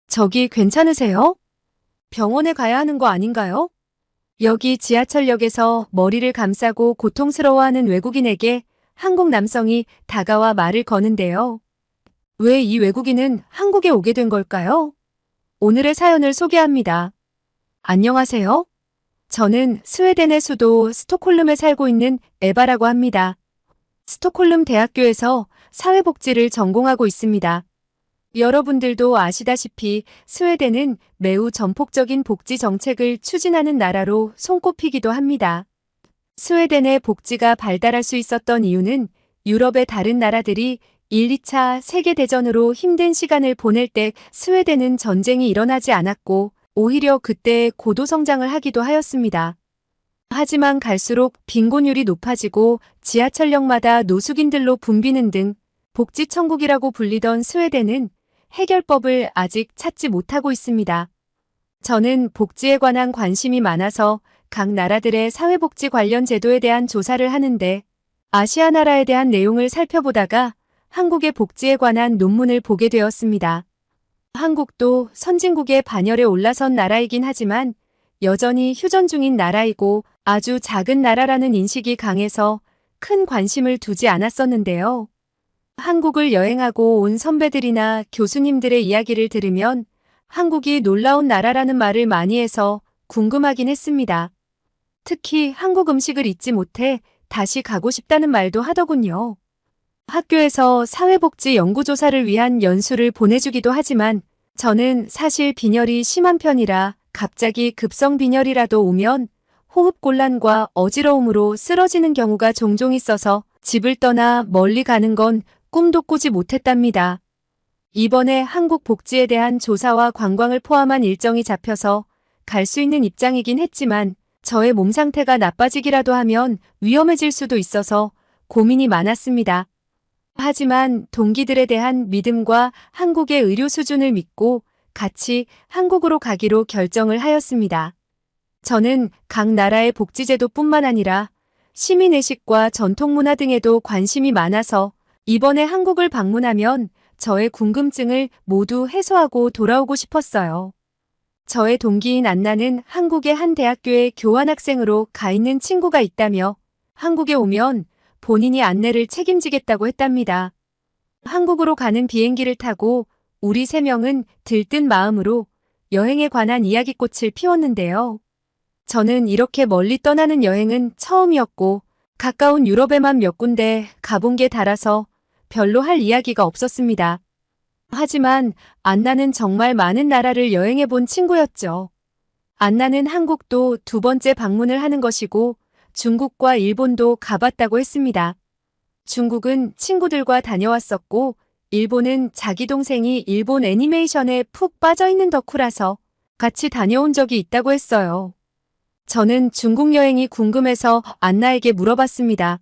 저기 괜찮으세요? 병원에 가야 하는 거 아닌가요? 여기 지하철역에서 머리를 감싸고 고통스러워하는 외국인에게 한국 남성이 다가와 말을 거는데요. 왜 이 외국인은 한국에 오게 된 걸까요? 오늘의 사연을 소개합니다. 안녕하세요. 저는 스웨덴의 수도 스톡홀름에 살고 있는 에바라고 합니다. 스톡홀름 대학교에서 사회복지를 전공하고 있습니다. 여러분들도 아시다시피 스웨덴은 매우 전폭적인 복지 정책을 추진하는 나라로 손꼽히기도 합니다. 스웨덴의 복지가 발달할 수 있었던 이유는 유럽의 다른 나라들이 1, 2차 세계대전으로 힘든 시간을 보낼 때 스웨덴은 전쟁이 일어나지 않았고 오히려 그때 고도성장을 하기도 하였습니다. 하지만 갈수록 빈곤율이 높아지고 지하철역마다 노숙인들로 붐비는 등 복지천국이라고 불리던 스웨덴은 해결법을 아직 찾지 못하고 있습니다. 저는 복지에 관한 관심이 많아서 각 나라들의 사회복지 관련 제도에 대한 조사를 하는데 아시아 나라에 대한 내용을 살펴보다가 한국의 복지에 관한 논문을 보게 되었습니다. 한국도 선진국의 반열에 올라선 나라이긴 하지만 여전히 휴전 중인 나라이고 아주 작은 나라라는 인식이 강해서 큰 관심을 두지 않았었는데요. 한국을 여행하고 온 선배들이나 교수님들의 이야기를 들으면 한국이 놀라운 나라라는 말을 많이 해서 궁금하긴 했습니다. 특히 한국 음식을 잊지 못해 다시 가고 싶다는 말도 하더군요. 학교에서 사회복지 연구조사를 위한 연수를 보내주기도 하지만 저는 사실 빈혈이 심한 편이라 갑자기 급성 빈혈이라도 오면 호흡곤란과 어지러움으로 쓰러지는 경우가 종종 있어서 집을 떠나 멀리 가는 건 꿈도 꾸지 못했답니다. 이번에 한국 복지에 대한 조사와 관광을 포함한 일정이 잡혀서 갈 수 있는 입장이긴 했지만 저의 몸 상태가 나빠지기라도 하면 위험해질 수도 있어서 고민이 많았습니다. 하지만 동기들에 대한 믿음과 한국의 의료 수준을 믿고 같이 한국으로 가기로 결정을 하였습니다. 저는 각 나라의 복지제도뿐만 아니라 시민의식과 전통문화 등에도 관심이 많아서 이번에 한국을 방문하면 저의 궁금증을 모두 해소하고 돌아오고 싶었어요. 저의 동기인 안나는 한국의 한 대학교에 교환학생으로 가 있는 친구가 있다며 한국에 오면 본인이 안내를 책임지겠다고 했답니다. 한국으로 가는 비행기를 타고 우리 3명은 들뜬 마음으로 여행에 관한 이야기꽃을 피웠는데요. 저는 이렇게 멀리 떠나는 여행은 처음이었고 가까운 유럽에만 몇 군데 가본 게 달아서 별로 할 이야기가 없었습니다. 하지만 안나는 정말 많은 나라를 여행해 본 친구였죠. 안나는 한국도 2번째 방문을 하는 것이고 중국과 일본도 가봤다고 했습니다. 중국은 친구들과 다녀왔었고 일본은 자기 동생이 일본 애니메이션에 푹 빠져있는 덕후라서 같이 다녀온 적이 있다고 했어요. 저는 중국 여행이 궁금해서 안나에게 물어봤습니다.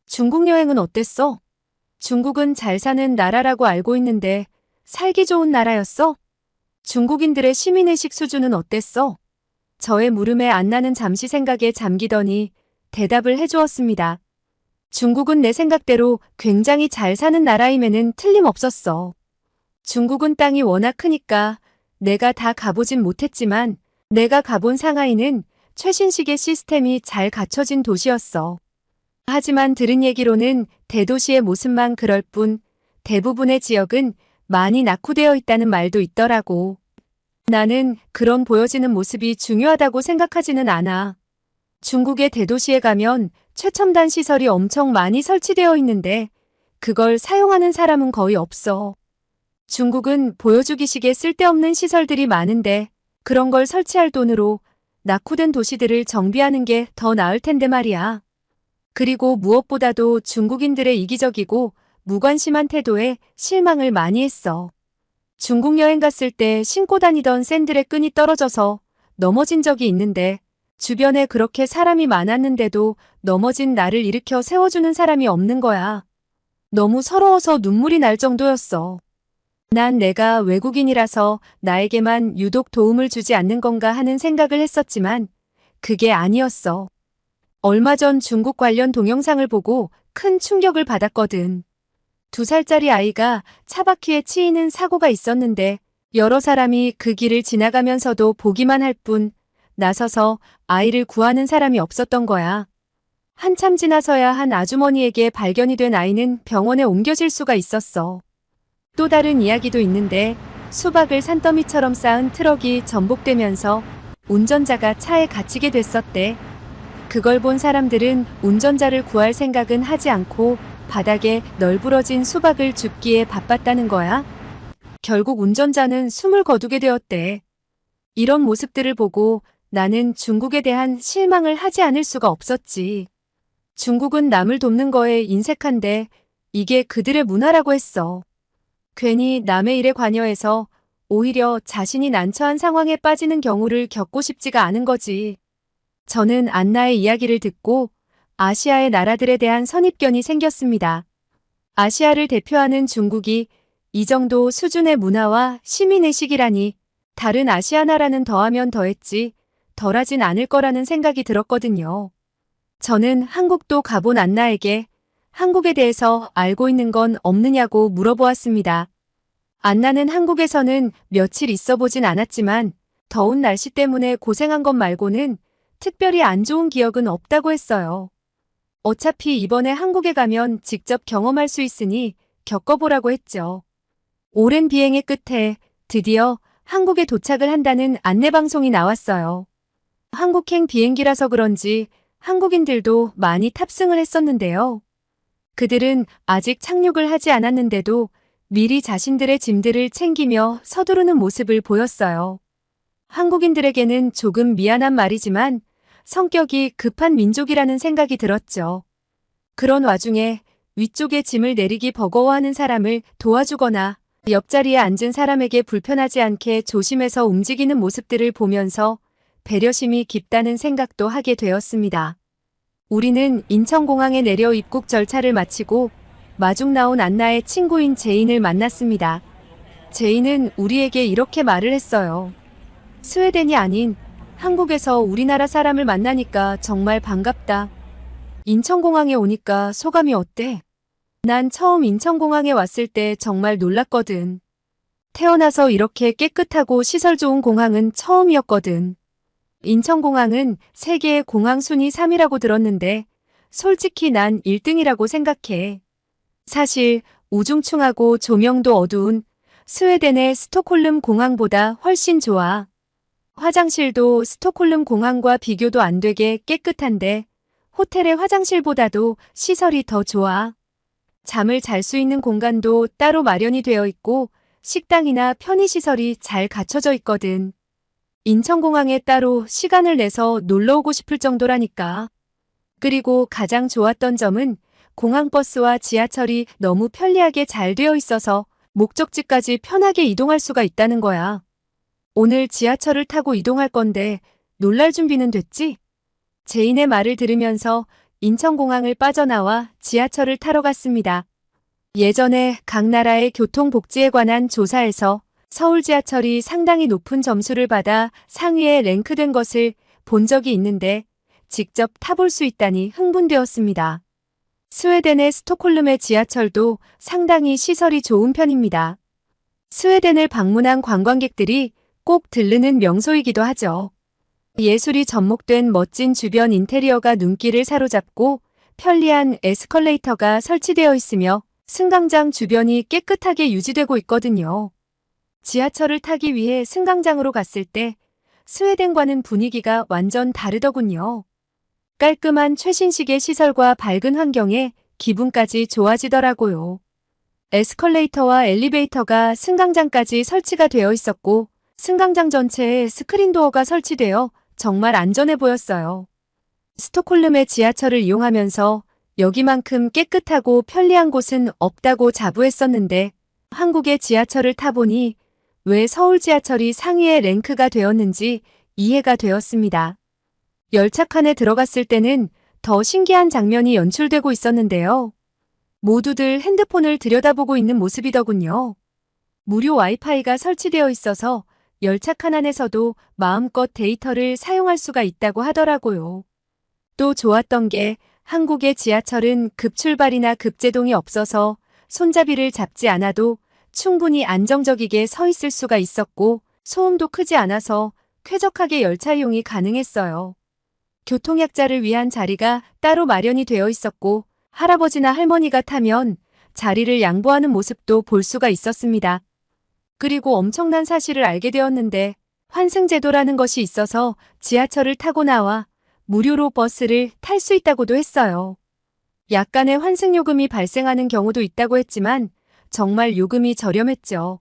중국 여행은 어땠어? 중국은 잘 사는 나라라고 알고 있는데 살기 좋은 나라였어? 중국인들의 시민의식 수준은 어땠어? 저의 물음에 안나는 잠시 생각에 잠기더니 대답을 해주었습니다. 중국은 내 생각대로 굉장히 잘 사는 나라임에는 틀림없었어. 중국은 땅이 워낙 크니까 내가 다 가보진 못했지만 내가 가본 상하이는 최신식의 시스템이 잘 갖춰진 도시였어. 하지만 들은 얘기로는 대도시의 모습만 그럴 뿐 대부분의 지역은 많이 낙후되어 있다는 말도 있더라고. 나는 그런 보여지는 모습이 중요하다고 생각하지는 않아. 중국의 대도시에 가면 최첨단 시설이 엄청 많이 설치되어 있는데 그걸 사용하는 사람은 거의 없어. 중국은 보여주기식의 쓸데없는 시설들이 많은데 그런 걸 설치할 돈으로 낙후된 도시들을 정비하는 게 더 나을 텐데 말이야. 그리고 무엇보다도 중국인들의 이기적이고 무관심한 태도에 실망을 많이 했어. 중국 여행 갔을 때 신고 다니던 샌들의 끈이 떨어져서 넘어진 적이 있는데 주변에 그렇게 사람이 많았는데도 넘어진 나를 일으켜 세워주는 사람이 없는 거야. 너무 서러워서 눈물이 날 정도였어. 난 내가 외국인이라서 나에게만 유독 도움을 주지 않는 건가 하는 생각을 했었지만 그게 아니었어. 얼마 전 중국 관련 동영상을 보고 큰 충격을 받았거든. 2살짜리 아이가 차 바퀴에 치이는 사고가 있었는데 여러 사람이 그 길을 지나가면서도 보기만 할 뿐 나서서 아이를 구하는 사람이 없었던 거야. 한참 지나서야 한 아주머니에게 발견이 된 아이는 병원에 옮겨질 수가 있었어. 또 다른 이야기도 있는데 수박을 산더미처럼 쌓은 트럭이 전복되면서 운전자가 차에 갇히게 됐었대. 그걸 본 사람들은 운전자를 구할 생각은 하지 않고 바닥에 널브러진 수박을 줍기에 바빴다는 거야. 결국 운전자는 숨을 거두게 되었대. 이런 모습들을 보고 나는 중국에 대한 실망을 하지 않을 수가 없었지. 중국은 남을 돕는 거에 인색한데 이게 그들의 문화라고 했어. 괜히 남의 일에 관여해서 오히려 자신이 난처한 상황에 빠지는 경우를 겪고 싶지가 않은 거지. 저는 안나의 이야기를 듣고 아시아의 나라들에 대한 선입견이 생겼습니다. 아시아를 대표하는 중국이 이 정도 수준의 문화와 시민의식이라니 다른 아시아 나라는 더하면 더했지 덜하진 않을 거라는 생각이 들었거든요. 저는 한국도 가본 안나에게 한국에 대해서 알고 있는 건 없느냐고 물어보았습니다. 안나는 한국에서는 며칠 있어 보진 않았지만 더운 날씨 때문에 고생한 것 말고는 특별히 안 좋은 기억은 없다고 했어요. 어차피 이번에 한국에 가면 직접 경험할 수 있으니 겪어보라고 했죠. 오랜 비행의 끝에 드디어 한국에 도착을 한다는 안내방송이 나왔어요. 한국행 비행기라서 그런지 한국인들도 많이 탑승을 했었는데요. 그들은 아직 착륙을 하지 않았는데도 미리 자신들의 짐들을 챙기며 서두르는 모습을 보였어요. 한국인들에게는 조금 미안한 말이지만 성격이 급한 민족이라는 생각이 들었죠. 그런 와중에 위쪽에 짐을 내리기 버거워하는 사람을 도와주거나 옆자리에 앉은 사람에게 불편하지 않게 조심해서 움직이는 모습들을 보면서 배려심이 깊다는 생각도 하게 되었습니다. 우리는 인천공항에 내려 입국 절차를 마치고 마중 나온 안나의 친구인 제인을 만났습니다. 제인은 우리에게 이렇게 말을 했어요. 스웨덴이 아닌 한국에서 우리나라 사람을 만나니까 정말 반갑다. 인천공항에 오니까 소감이 어때? 난 처음 인천공항에 왔을 때 정말 놀랐거든. 태어나서 이렇게 깨끗하고 시설 좋은 공항은 처음이었거든. 인천공항은 세계의 공항 순위 3위라고 들었는데 솔직히 난 1등이라고 생각해. 사실 우중충하고 조명도 어두운 스웨덴의 스톡홀름 공항보다 훨씬 좋아. 화장실도 스톡홀름 공항과 비교도 안 되게 깨끗한데 호텔의 화장실보다도 시설이 더 좋아. 잠을 잘 수 있는 공간도 따로 마련이 되어 있고 식당이나 편의시설이 잘 갖춰져 있거든. 인천공항에 따로 시간을 내서 놀러 오고 싶을 정도라니까. 그리고 가장 좋았던 점은 공항버스와 지하철이 너무 편리하게 잘 되어 있어서 목적지까지 편하게 이동할 수가 있다는 거야. 오늘 지하철을 타고 이동할 건데 놀랄 준비는 됐지? 제인의 말을 들으면서 인천공항을 빠져나와 지하철을 타러 갔습니다. 예전에 각 나라의 교통복지에 관한 조사에서 서울 지하철이 상당히 높은 점수를 받아 상위에 랭크된 것을 본 적이 있는데 직접 타볼 수 있다니 흥분되었습니다. 스웨덴의 스톡홀름의 지하철도 상당히 시설이 좋은 편입니다. 스웨덴을 방문한 관광객들이 꼭 들르는 명소이기도 하죠. 예술이 접목된 멋진 주변 인테리어가 눈길을 사로잡고 편리한 에스컬레이터가 설치되어 있으며 승강장 주변이 깨끗하게 유지되고 있거든요. 지하철을 타기 위해 승강장으로 갔을 때 스웨덴과는 분위기가 완전 다르더군요. 깔끔한 최신식의 시설과 밝은 환경에 기분까지 좋아지더라고요. 에스컬레이터와 엘리베이터가 승강장까지 설치가 되어 있었고 승강장 전체에 스크린 도어가 설치되어 정말 안전해 보였어요. 스톡홀름의 지하철을 이용하면서 여기만큼 깨끗하고 편리한 곳은 없다고 자부했었는데 한국의 지하철을 타보니 왜 서울 지하철이 상위에 랭크가 되었는지 이해가 되었습니다. 열차칸에 들어갔을 때는 더 신기한 장면이 연출되고 있었는데요. 모두들 핸드폰을 들여다보고 있는 모습이더군요. 무료 와이파이가 설치되어 있어서 열차칸 안에서도 마음껏 데이터를 사용할 수가 있다고 하더라고요. 또 좋았던 게 한국의 지하철은 급출발이나 급제동이 없어서 손잡이를 잡지 않아도 충분히 안정적이게 서 있을 수가 있었고 소음도 크지 않아서 쾌적하게 열차 이용이 가능했어요. 교통약자를 위한 자리가 따로 마련이 되어 있었고 할아버지나 할머니가 타면 자리를 양보하는 모습도 볼 수가 있었습니다. 그리고 엄청난 사실을 알게 되었는데 환승제도라는 것이 있어서 지하철을 타고 나와 무료로 버스를 탈 수 있다고도 했어요. 약간의 환승요금이 발생하는 경우도 있다고 했지만 정말 요금이 저렴했죠.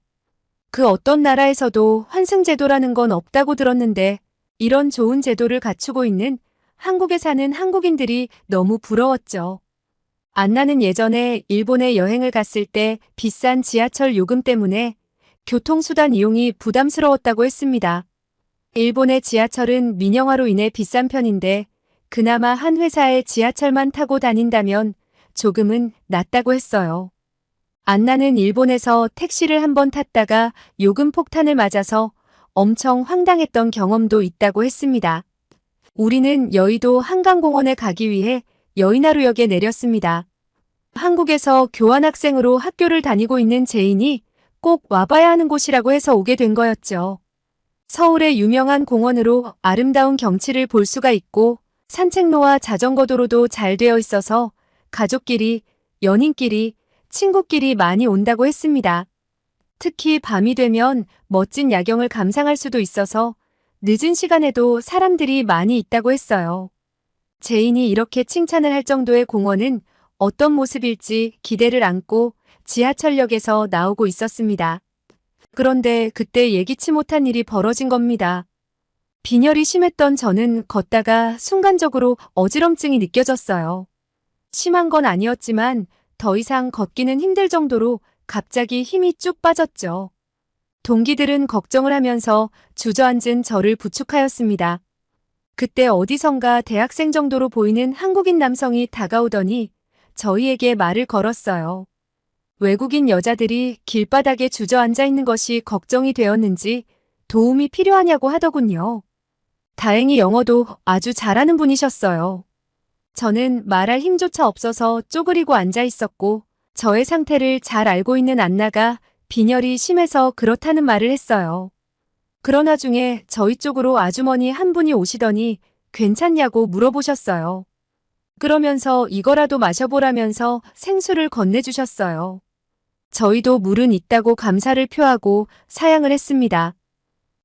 그 어떤 나라에서도 환승제도라는 건 없다고 들었는데 이런 좋은 제도를 갖추고 있는 한국에 사는 한국인들이 너무 부러웠죠. 안나는 예전에 일본에 여행을 갔을 때 비싼 지하철 요금 때문에 교통수단 이용이 부담스러웠다고 했습니다. 일본의 지하철은 민영화로 인해 비싼 편인데 그나마 한 회사의 지하철만 타고 다닌다면 조금은 낫다고 했어요. 안나는 일본에서 택시를 한번 탔다가 요금 폭탄을 맞아서 엄청 황당했던 경험도 있다고 했습니다. 우리는 여의도 한강공원에 가기 위해 여의나루역에 내렸습니다. 한국에서 교환학생으로 학교를 다니고 있는 제인이 꼭 와봐야 하는 곳이라고 해서 오게 된 거였죠. 서울의 유명한 공원으로 아름다운 경치를 볼 수가 있고 산책로와 자전거도로도 잘 되어 있어서 가족끼리, 연인끼리, 친구끼리 많이 온다고 했습니다. 특히 밤이 되면 멋진 야경을 감상할 수도 있어서 늦은 시간에도 사람들이 많이 있다고 했어요. 제인이 이렇게 칭찬을 할 정도의 공원은 어떤 모습일지 기대를 안고 지하철역에서 나오고 있었습니다. 그런데 그때 예기치 못한 일이 벌어진 겁니다. 빈혈이 심했던 저는 걷다가 순간적으로 어지럼증이 느껴졌어요. 심한 건 아니었지만 더 이상 걷기는 힘들 정도로 갑자기 힘이 쭉 빠졌죠. 동기들은 걱정을 하면서 주저앉은 저를 부축하였습니다. 그때 어디선가 대학생 정도로 보이는 한국인 남성이 다가오더니 저희에게 말을 걸었어요. 외국인 여자들이 길바닥에 주저앉아 있는 것이 걱정이 되었는지 도움이 필요하냐고 하더군요. 다행히 영어도 아주 잘하는 분이셨어요. 저는 말할 힘조차 없어서 쪼그리고 앉아 있었고 저의 상태를 잘 알고 있는 안나가 빈혈이 심해서 그렇다는 말을 했어요. 그러나 중에 저희 쪽으로 아주머니 한 분이 오시더니 괜찮냐고 물어보셨어요. 그러면서 이거라도 마셔보라면서 생수를 건네주셨어요. 저희도 물은 있다고 감사를 표하고 사양을 했습니다.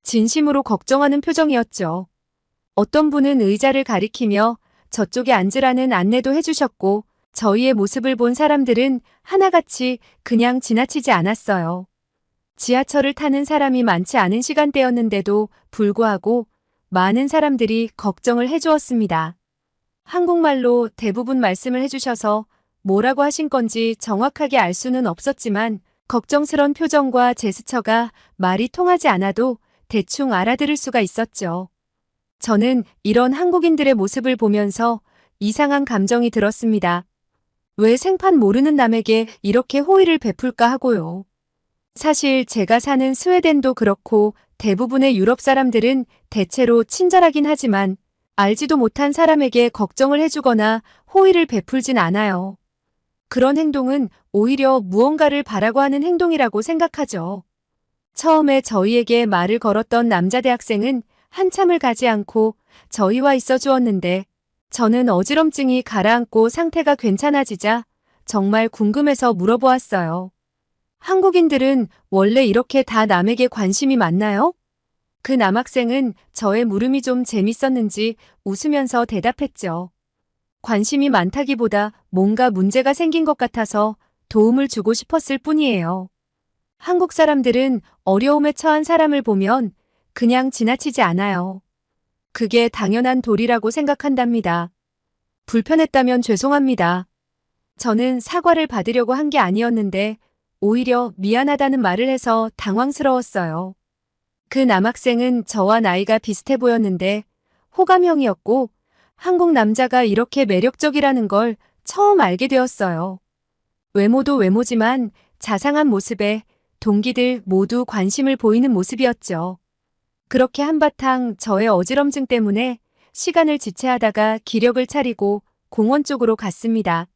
진심으로 걱정하는 표정이었죠. 어떤 분은 의자를 가리키며 저쪽에 앉으라는 안내도 해주셨고 저희의 모습을 본 사람들은 하나같이 그냥 지나치지 않았어요. 지하철을 타는 사람이 많지 않은 시간대였는데도 불구하고 많은 사람들이 걱정을 해주었습니다. 한국말로 대부분 말씀을 해주셔서 뭐라고 하신 건지 정확하게 알 수는 없었지만 걱정스런 표정과 제스처가 말이 통하지 않아도 대충 알아들을 수가 있었죠. 저는 이런 한국인들의 모습을 보면서 이상한 감정이 들었습니다. 왜 생판 모르는 남에게 이렇게 호의를 베풀까 하고요. 사실 제가 사는 스웨덴도 그렇고 대부분의 유럽 사람들은 대체로 친절하긴 하지만 알지도 못한 사람에게 걱정을 해주거나 호의를 베풀진 않아요. 그런 행동은 오히려 무언가를 바라고 하는 행동이라고 생각하죠. 처음에 저희에게 말을 걸었던 남자 대학생은 한참을 가지 않고 저희와 있어 주었는데 저는 어지럼증이 가라앉고 상태가 괜찮아지자 정말 궁금해서 물어보았어요. 한국인들은 원래 이렇게 다 남에게 관심이 많나요? 그 남학생은 저의 물음이 좀 재밌었는지 웃으면서 대답했죠. 관심이 많다기보다 뭔가 문제가 생긴 것 같아서 도움을 주고 싶었을 뿐이에요. 한국 사람들은 어려움에 처한 사람을 보면 그냥 지나치지 않아요. 그게 당연한 도리라고 생각한답니다. 불편했다면 죄송합니다. 저는 사과를 받으려고 한 게 아니었는데 오히려 미안하다는 말을 해서 당황스러웠어요. 그 남학생은 저와 나이가 비슷해 보였는데 호감형이었고 한국 남자가 이렇게 매력적이라는 걸 처음 알게 되었어요. 외모도 외모지만 자상한 모습에 동기들 모두 관심을 보이는 모습이었죠. 그렇게 한바탕 저의 어지럼증 때문에 시간을 지체하다가 기력을 차리고 공원 쪽으로 갔습니다.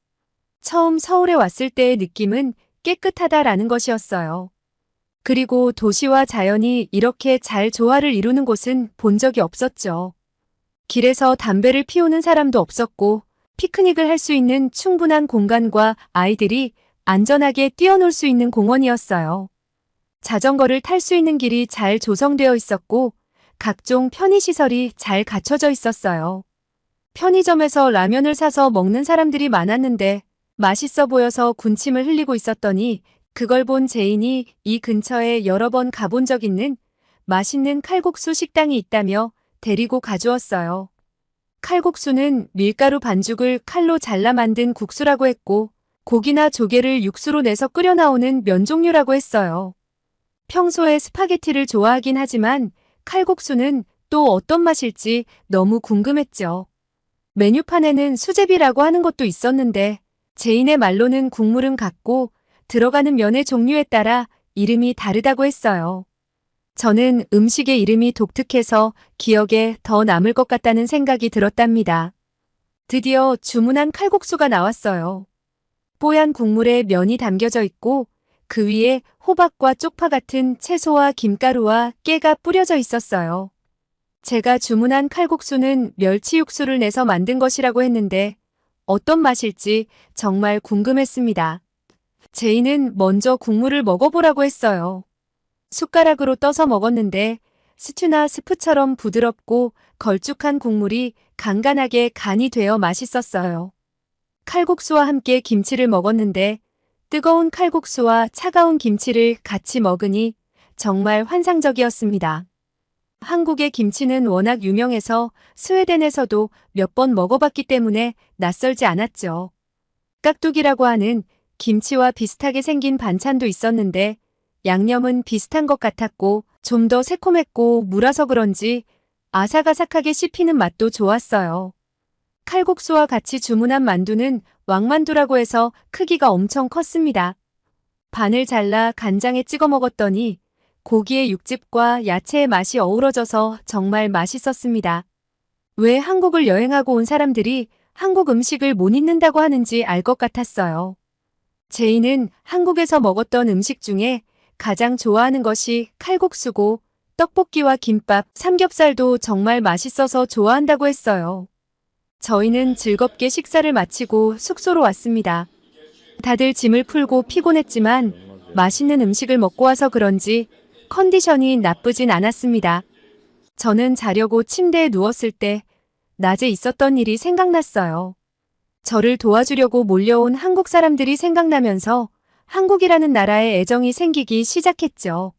처음 서울에 왔을 때의 느낌은 깨끗하다라는 것이었어요. 그리고 도시와 자연이 이렇게 잘 조화를 이루는 곳은 본 적이 없었죠. 길에서 담배를 피우는 사람도 없었고, 피크닉을 할 수 있는 충분한 공간과 아이들이 안전하게 뛰어놀 수 있는 공원이었어요. 자전거를 탈 수 있는 길이 잘 조성되어 있었고, 각종 편의시설이 잘 갖춰져 있었어요. 편의점에서 라면을 사서 먹는 사람들이 많았는데, 맛있어 보여서 군침을 흘리고 있었더니, 그걸 본 제인이 이 근처에 여러 번 가본 적 있는 맛있는 칼국수 식당이 있다며 데리고 가주었어요. 칼국수는 밀가루 반죽을 칼로 잘라 만든 국수라고 했고, 고기나 조개를 육수로 내서 끓여 나오는 면 종류라고 했어요. 평소에 스파게티를 좋아하긴 하지만 칼국수는 또 어떤 맛일지 너무 궁금했죠. 메뉴판에는 수제비라고 하는 것도 있었는데, 제인의 말로는 국물은 같고 들어가는 면의 종류에 따라 이름이 다르다고 했어요. 저는 음식의 이름이 독특해서 기억에 더 남을 것 같다는 생각이 들었답니다. 드디어 주문한 칼국수가 나왔어요. 뽀얀 국물에 면이 담겨져 있고 그 위에 호박과 쪽파 같은 채소와 김가루와 깨가 뿌려져 있었어요. 제가 주문한 칼국수는 멸치 육수를 내서 만든 것이라고 했는데 어떤 맛일지 정말 궁금했습니다. 제이는 먼저 국물을 먹어보라고 했어요. 숟가락으로 떠서 먹었는데 스튜나 스프처럼 부드럽고 걸쭉한 국물이 간간하게 간이 되어 맛있었어요. 칼국수와 함께 김치를 먹었는데 뜨거운 칼국수와 차가운 김치를 같이 먹으니 정말 환상적이었습니다. 한국의 김치는 워낙 유명해서 스웨덴에서도 몇 번 먹어봤기 때문에 낯설지 않았죠. 깍두기라고 하는 김치와 비슷하게 생긴 반찬도 있었는데 양념은 비슷한 것 같았고 좀 더 새콤했고 물아서 그런지 아삭아삭하게 씹히는 맛도 좋았어요. 칼국수와 같이 주문한 만두는 왕만두라고 해서 크기가 엄청 컸습니다. 반을 잘라 간장에 찍어 먹었더니 고기의 육즙과 야채의 맛이 어우러져서 정말 맛있었습니다. 왜 한국을 여행하고 온 사람들이 한국 음식을 못 잊는다고 하는지 알 것 같았어요. 제이는 한국에서 먹었던 음식 중에 가장 좋아하는 것이 칼국수고 떡볶이와 김밥, 삼겹살도 정말 맛있어서 좋아한다고 했어요. 저희는 즐겁게 식사를 마치고 숙소로 왔습니다. 다들 짐을 풀고 피곤했지만 맛있는 음식을 먹고 와서 그런지 컨디션이 나쁘진 않았습니다. 저는 자려고 침대에 누웠을 때 낮에 있었던 일이 생각났어요. 저를 도와주려고 몰려온 한국 사람들이 생각나면서 한국이라는 나라에 애정이 생기기 시작했죠.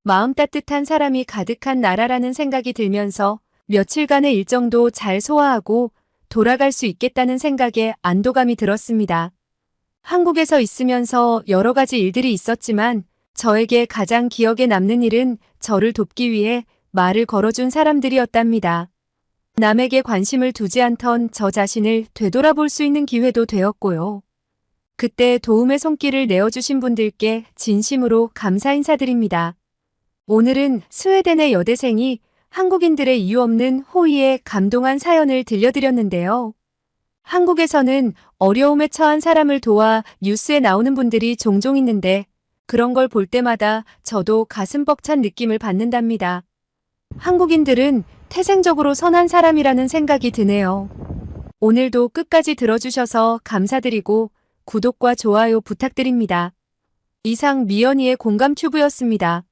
마음 따뜻한 사람이 가득한 나라라는 생각이 들면서 며칠간의 일정도 잘 소화하고 돌아갈 수 있겠다는 생각에 안도감이 들었습니다. 한국에서 있으면서 여러 가지 일들이 있었지만 저에게 가장 기억에 남는 일은 저를 돕기 위해 말을 걸어준 사람들이었답니다. 남에게 관심을 두지 않던 저 자신을 되돌아볼 수 있는 기회도 되었고요. 그때 도움의 손길을 내어주신 분들께 진심으로 감사 인사드립니다. 오늘은 스웨덴의 여대생이 한국인들의 이유 없는 호의에 감동한 사연을 들려드렸는데요. 한국에서는 어려움에 처한 사람을 도와 뉴스에 나오는 분들이 종종 있는데 그런 걸 볼 때마다 저도 가슴 벅찬 느낌을 받는답니다. 한국인들은 태생적으로 선한 사람이라는 생각이 드네요. 오늘도 끝까지 들어주셔서 감사드리고 구독과 좋아요 부탁드립니다. 이상 미연이의 공감 튜브였습니다.